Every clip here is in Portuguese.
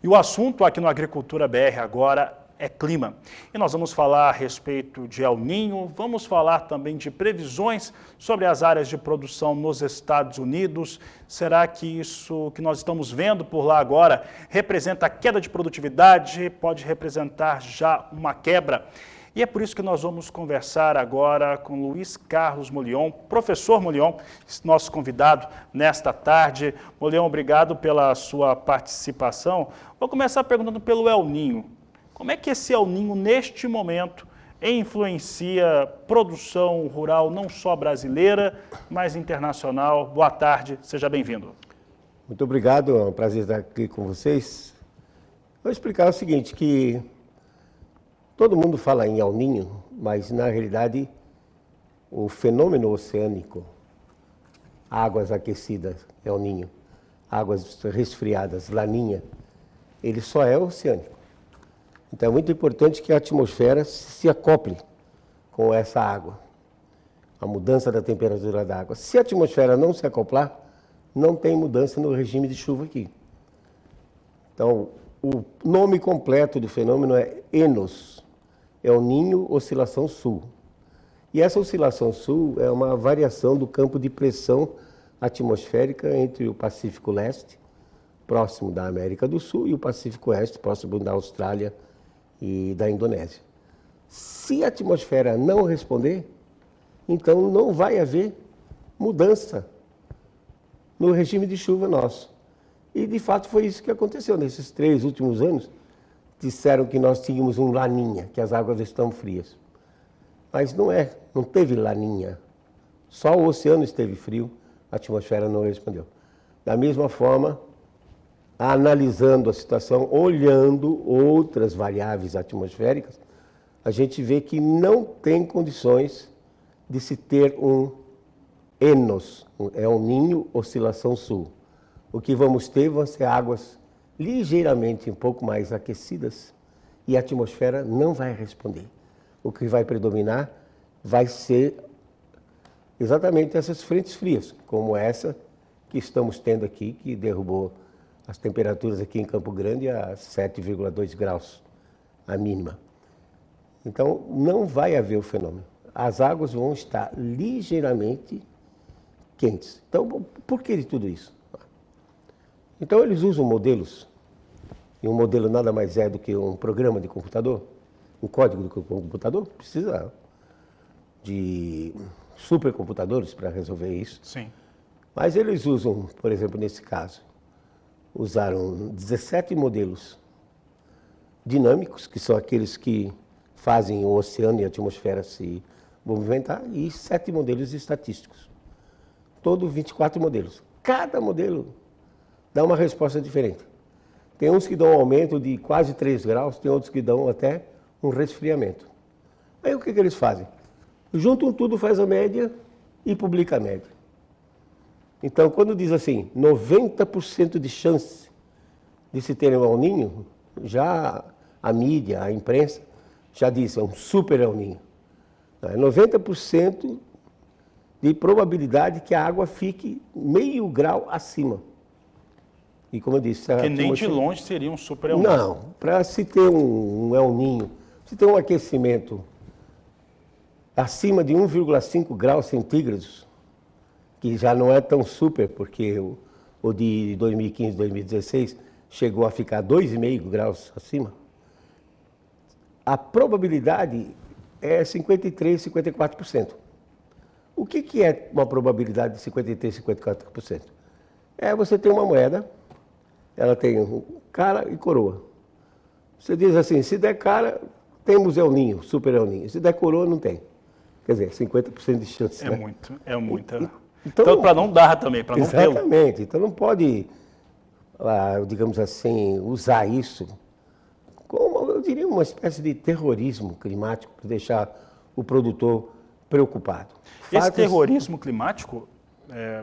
o assunto aqui no Agricultura BR agora é clima. E nós vamos falar a respeito de El Niño, vamos falar também de previsões sobre as áreas de produção nos Estados Unidos. Será que isso que nós estamos vendo por lá agora representa queda de produtividade? Pode representar já uma quebra? E é por isso que nós vamos conversar agora com Luiz Carlos Molion, professor Molion, nosso convidado nesta tarde. Molion, obrigado pela sua participação. Vou começar perguntando pelo El Niño. Como é que esse El Niño, neste momento, influencia a produção rural não só brasileira, mas internacional? Boa tarde, seja bem-vindo. Muito obrigado, é um prazer estar aqui com vocês. Vou explicar o seguinte, que todo mundo fala em El Niño, mas na realidade o fenômeno oceânico, águas aquecidas, El Niño, águas resfriadas, Laninha, ele só é oceânico. Então é muito importante que a atmosfera se acople com essa água, a mudança da temperatura da água. Se a atmosfera não se acoplar, não tem mudança no regime de chuva aqui. Então, o nome completo do fenômeno é ENOS, El Niño Oscilação Sul. E essa oscilação sul é uma variação do campo de pressão atmosférica entre o Pacífico Leste, próximo da América do Sul, e o Pacífico Oeste, próximo da Austrália e da Indonésia. Se a atmosfera não responder, então não vai haver mudança no regime de chuva nosso. E de fato foi isso que aconteceu nesses 3 últimos anos. Disseram que nós tínhamos um Laninha, que as águas estão frias. Mas não teve Laninha. Só o oceano esteve frio, a atmosfera não respondeu. Da mesma forma, analisando a situação, olhando outras variáveis atmosféricas, a gente vê que não tem condições de se ter um ENOS, um El Niño Oscilação Sul. O que vamos ter vão ser águas ligeiramente um pouco mais aquecidas e a atmosfera não vai responder. O que vai predominar vai ser exatamente essas frentes frias, como essa que estamos tendo aqui, que derrubou as temperaturas aqui em Campo Grande a 7,2 graus, a mínima. Então, não vai haver o fenômeno. As águas vão estar ligeiramente quentes. Então, por que de tudo isso? Então, eles usam modelos, e um modelo nada mais é do que um programa de computador, um código do computador, precisa de supercomputadores para resolver isso. Sim. Mas eles usam, por exemplo, nesse caso, usaram 17 modelos dinâmicos, que são aqueles que fazem o oceano e a atmosfera se movimentar, e 7 modelos estatísticos. Todos 24 modelos. Cada modelo dá uma resposta diferente. Tem uns que dão um aumento de quase 3 graus, tem outros que dão até um resfriamento. Aí o que eles fazem? Juntam tudo, faz a média e publica a média. Então, quando diz assim, 90% de chance de se ter um El Niño, já a mídia, a imprensa, já diz, é um super El Niño. É 90% de probabilidade que a água fique meio grau acima. E como eu disse... Que nem de longe seria um super El Niño. Não, para se ter um El Niño, se ter um aquecimento acima de 1,5 graus centígrados, que já não é tão super, porque o de 2015, 2016 chegou a ficar 2,5 graus acima, a probabilidade é 53%, 54%. O que é uma probabilidade de 53%, 54%? É você ter uma moeda, ela tem cara e coroa. Você diz assim, se der cara, temos El Niño, super El Niño. Se der coroa, não tem. Quer dizer, 50% de chance. É né? muito, é muita. Então para não dar também, para não ter. Exatamente. Então não pode, digamos assim, usar isso como, eu diria, uma espécie de terrorismo climático para deixar o produtor preocupado. Esse terrorismo climático,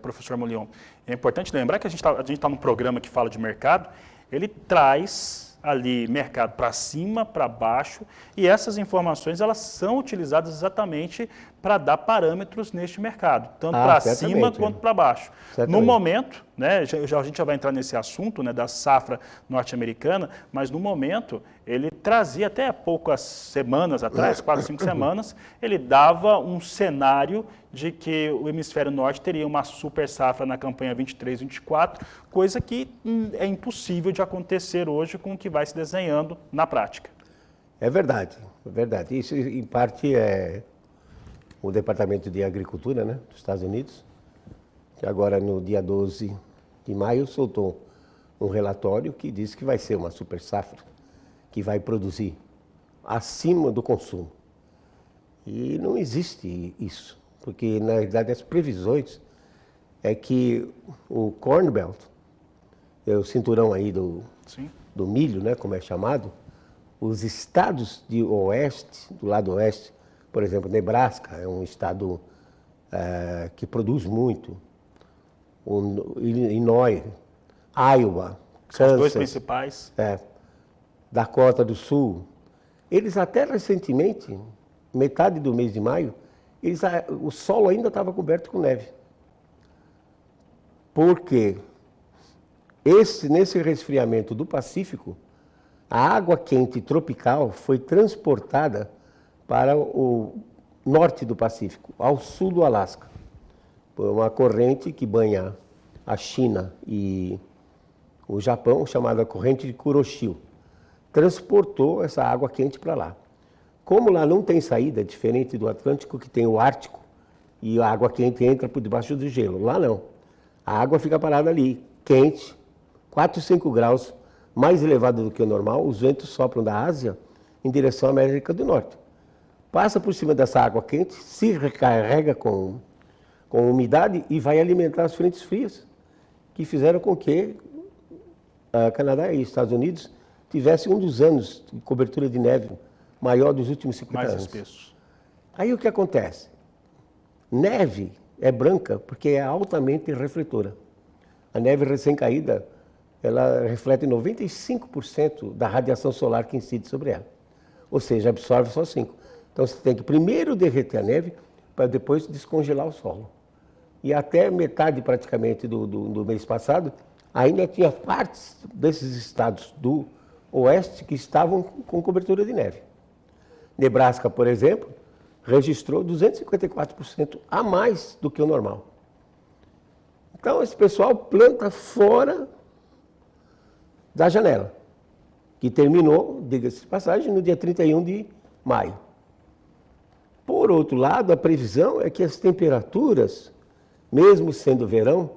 professor Molion, é importante lembrar que a gente está num programa que fala de mercado, ele traz ali mercado para cima, para baixo, e essas informações elas são utilizadas exatamente para dar parâmetros neste mercado, tanto para cima quanto para baixo. Certamente. No momento, né, a gente já vai entrar nesse assunto, né, da safra norte-americana, mas no momento ele trazia até há poucas semanas atrás, 4, 5 semanas, ele dava um cenário de que o hemisfério norte teria uma super safra na campanha 23-24, coisa que é impossível de acontecer hoje com o que vai se desenhando na prática. É verdade, é verdade. Isso, em parte, é o Departamento de Agricultura, né, dos Estados Unidos, que agora, no dia 12 de maio, soltou um relatório que diz que vai ser uma super safra, que vai produzir acima do consumo. E não existe isso, porque, na realidade, as previsões é que o Corn Belt, o cinturão aí do milho, né, como é chamado, os estados de oeste, do lado oeste, por exemplo, Nebraska é um estado que produz muito, o Illinois, Iowa, Kansas, os dois principais. Dakota do Sul, eles até recentemente, metade do mês de maio, o solo ainda estava coberto com neve. Porque nesse resfriamento do Pacífico, a água quente tropical foi transportada para o norte do Pacífico, ao sul do Alasca, por uma corrente que banha a China e o Japão, chamada corrente de Kuroshio. Transportou essa água quente para lá. Como lá não tem saída, diferente do Atlântico, que tem o Ártico, e a água quente entra por debaixo do gelo. Lá não. A água fica parada ali, quente, 4, 5 graus, mais elevada do que o normal. Os ventos sopram da Ásia em direção à América do Norte. Passa por cima dessa água quente, se recarrega com umidade e vai alimentar as frentes frias, que fizeram com que Canadá e Estados Unidos tivessem um dos anos de cobertura de neve maior dos últimos 50 anos. Mais espesso. Aí o que acontece? Neve é branca porque é altamente refletora. A neve recém-caída, ela reflete 95% da radiação solar que incide sobre ela. Ou seja, absorve só 5%. Então você tem que primeiro derreter a neve para depois descongelar o solo. E até metade praticamente do mês passado, ainda tinha partes desses estados do oeste que estavam com cobertura de neve. Nebraska, por exemplo, registrou 254% a mais do que o normal. Então esse pessoal planta fora da janela, que terminou, diga-se de passagem, no dia 31 de maio. Por outro lado, a previsão é que as temperaturas, mesmo sendo verão,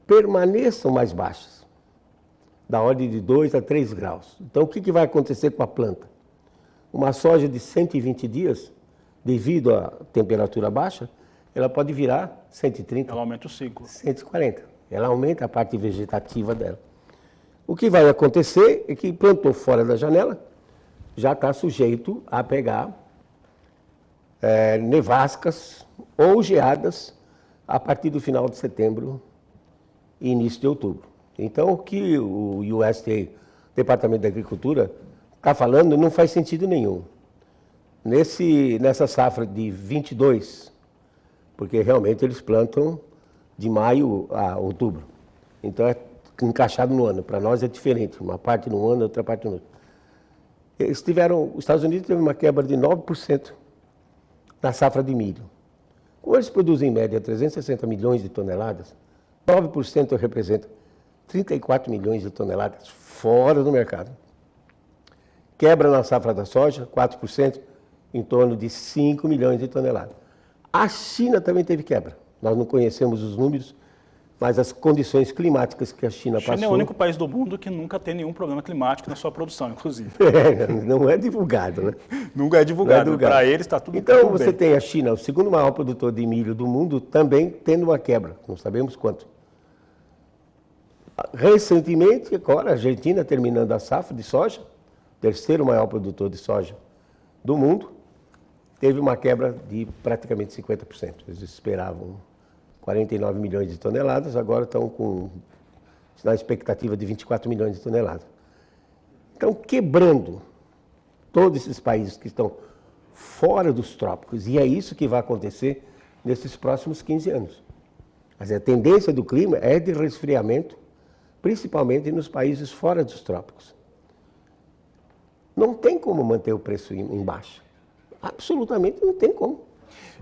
permaneçam mais baixas, da ordem de 2 a 3 graus. Então, o que vai acontecer com a planta? Uma soja de 120 dias, devido à temperatura baixa, ela pode virar 130. Ela aumenta o ciclo. 140. Ela aumenta a parte vegetativa dela. O que vai acontecer é que plantou fora da janela, já está sujeito a pegar nevascas ou geadas a partir do final de setembro e início de outubro. Então, o que o USDA, Departamento da Agricultura, está falando não faz sentido nenhum. Nessa safra de 22, porque realmente eles plantam de maio a outubro. Então, é encaixado no ano. Para nós é diferente, uma parte no ano, outra parte no outro. Os Estados Unidos teve uma quebra de 9% na safra de milho. Como eles produzem em média 360 milhões de toneladas, 9% representa 34 milhões de toneladas fora do mercado. Quebra na safra da soja, 4%, em torno de 5 milhões de toneladas. A China também teve quebra. Nós não conhecemos os números, mas as condições climáticas que a China passou... A China é o único país do mundo que nunca tem nenhum problema climático na sua produção, inclusive. Não é divulgado, né? Nunca é divulgado. Para eles está tudo bem. Então você tem a China, o segundo maior produtor de milho do mundo, também tendo uma quebra. Não sabemos quanto. Recentemente, agora, a Argentina terminando a safra de soja, terceiro maior produtor de soja do mundo, teve uma quebra de praticamente 50%. Eles esperavam 49 milhões de toneladas, agora estão na expectativa de 24 milhões de toneladas. Então, quebrando todos esses países que estão fora dos trópicos. E é isso que vai acontecer nesses próximos 15 anos. Mas a tendência do clima é de resfriamento, principalmente nos países fora dos trópicos. Não tem como manter o preço em baixa. Absolutamente não tem como.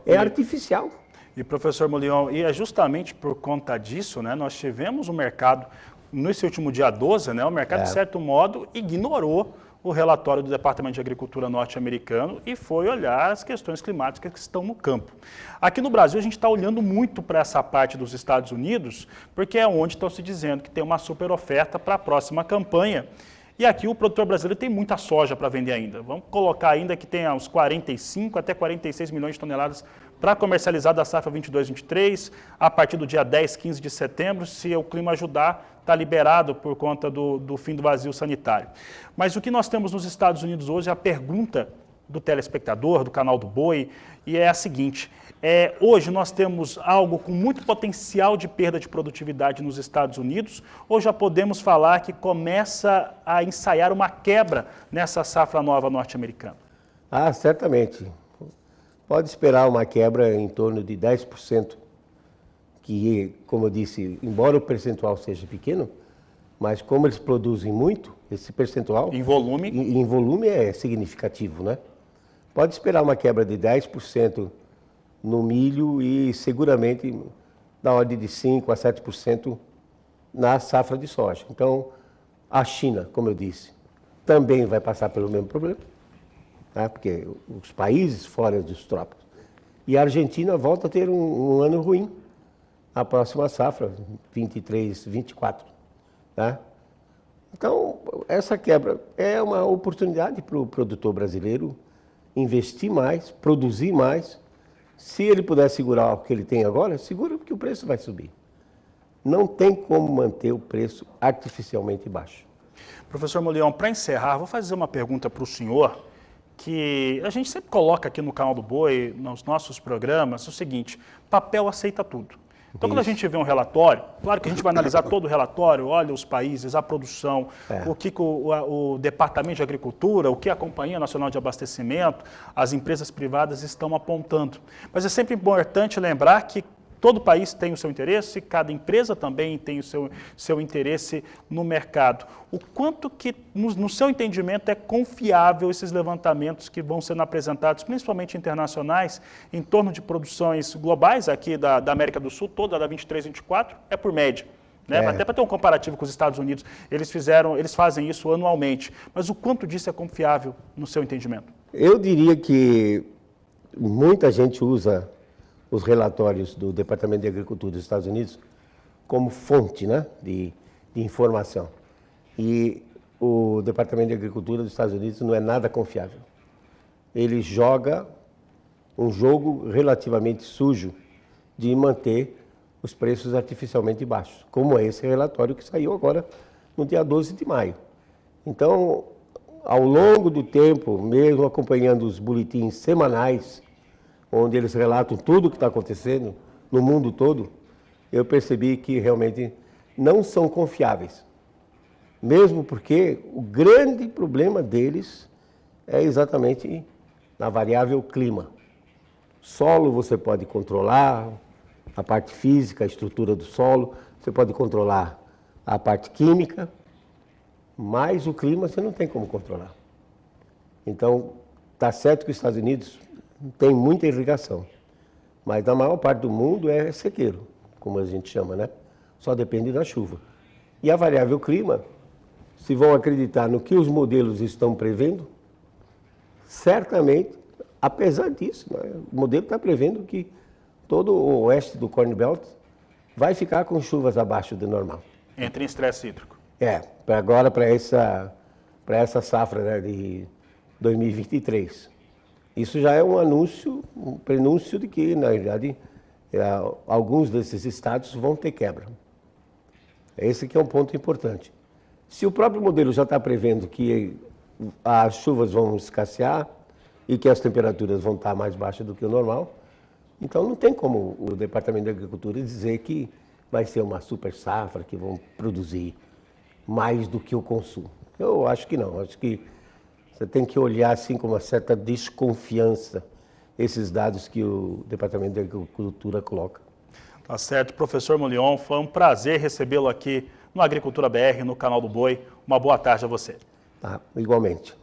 É artificial. E, professor Molion, e é justamente por conta disso, né, nós tivemos o mercado, nesse último dia 12, né, o mercado, de certo modo, ignorou o relatório do Departamento de Agricultura norte-americano e foi olhar as questões climáticas que estão no campo. Aqui no Brasil, a gente está olhando muito para essa parte dos Estados Unidos, porque é onde estão se dizendo que tem uma super oferta para a próxima campanha. E aqui o produtor brasileiro tem muita soja para vender ainda. Vamos colocar ainda que tem uns 45 até 46 milhões de toneladas para comercializar da safra 22-23, a partir do dia 10, 15 de setembro, se o clima ajudar, está liberado por conta do fim do vazio sanitário. Mas o que nós temos nos Estados Unidos hoje, a pergunta do telespectador, do canal do Boi, e é a seguinte: hoje nós temos algo com muito potencial de perda de produtividade nos Estados Unidos, ou já podemos falar que começa a ensaiar uma quebra nessa safra nova norte-americana? Ah, certamente. Pode esperar uma quebra em torno de 10%, que, como eu disse, embora o percentual seja pequeno, mas como eles produzem muito, esse percentual... Em volume? Em volume é significativo, né? Pode esperar uma quebra de 10% no milho e seguramente da ordem de 5% a 7% na safra de soja. Então, a China, como eu disse, também vai passar pelo mesmo problema, né? Porque os países fora dos trópicos. E a Argentina volta a ter um ano ruim, a próxima safra, 23, 24. Né? Então, essa quebra é uma oportunidade para o produtor brasileiro investir mais, produzir mais. Se ele puder segurar o que ele tem agora, segura, porque o preço vai subir. Não tem como manter o preço artificialmente baixo. Professor Molion, para encerrar, vou fazer uma pergunta para o senhor, que a gente sempre coloca aqui no canal do Boi, nos nossos programas, o seguinte: papel aceita tudo. Então, quando a gente vê um relatório, claro que a gente vai analisar todo o relatório, olha os países, a produção, o que o Departamento de Agricultura, o que a Companhia Nacional de Abastecimento, as empresas privadas estão apontando. Mas é sempre importante lembrar que todo país tem o seu interesse, cada empresa também tem o seu interesse no mercado. O quanto que, no seu entendimento, é confiável esses levantamentos que vão sendo apresentados, principalmente internacionais, em torno de produções globais aqui da América do Sul, toda da 23-24, é por média. Né? Até para ter um comparativo com os Estados Unidos, eles fazem isso anualmente. Mas o quanto disso é confiável no seu entendimento? Eu diria que muita gente usa os relatórios do Departamento de Agricultura dos Estados Unidos como fonte, né, de informação. E o Departamento de Agricultura dos Estados Unidos não é nada confiável. Ele joga um jogo relativamente sujo de manter os preços artificialmente baixos, como é esse relatório que saiu agora no dia 12 de maio. Então, ao longo do tempo, mesmo acompanhando os boletins semanais, onde eles relatam tudo o que está acontecendo no mundo todo, eu percebi que realmente não são confiáveis. Mesmo porque o grande problema deles é exatamente na variável clima. Solo você pode controlar, a parte física, a estrutura do solo, você pode controlar a parte química, mas o clima você não tem como controlar. Então, está certo que os Estados Unidos tem muita irrigação, mas na maior parte do mundo é sequeiro, como a gente chama, né? Só depende da chuva. E a variável clima, se vão acreditar no que os modelos estão prevendo, certamente, apesar disso, né, o modelo está prevendo que todo o oeste do Corn Belt vai ficar com chuvas abaixo do normal. Entra em estresse hídrico. Agora para essa safra, né, de 2023. Isso já é um anúncio, um prenúncio de que, na verdade, alguns desses estados vão ter quebra. Esse que é um ponto importante. Se o próprio modelo já está prevendo que as chuvas vão escassear e que as temperaturas vão estar mais baixas do que o normal, então não tem como o Departamento de Agricultura dizer que vai ser uma super safra, que vão produzir mais do que o consumo. Eu acho que não. Acho que Você tem que olhar assim com uma certa desconfiança esses dados que o Departamento de Agricultura coloca. Tá certo, professor Molion, foi um prazer recebê-lo aqui no Agricultura BR, no canal do Boi. Uma boa tarde a você. Tá, igualmente.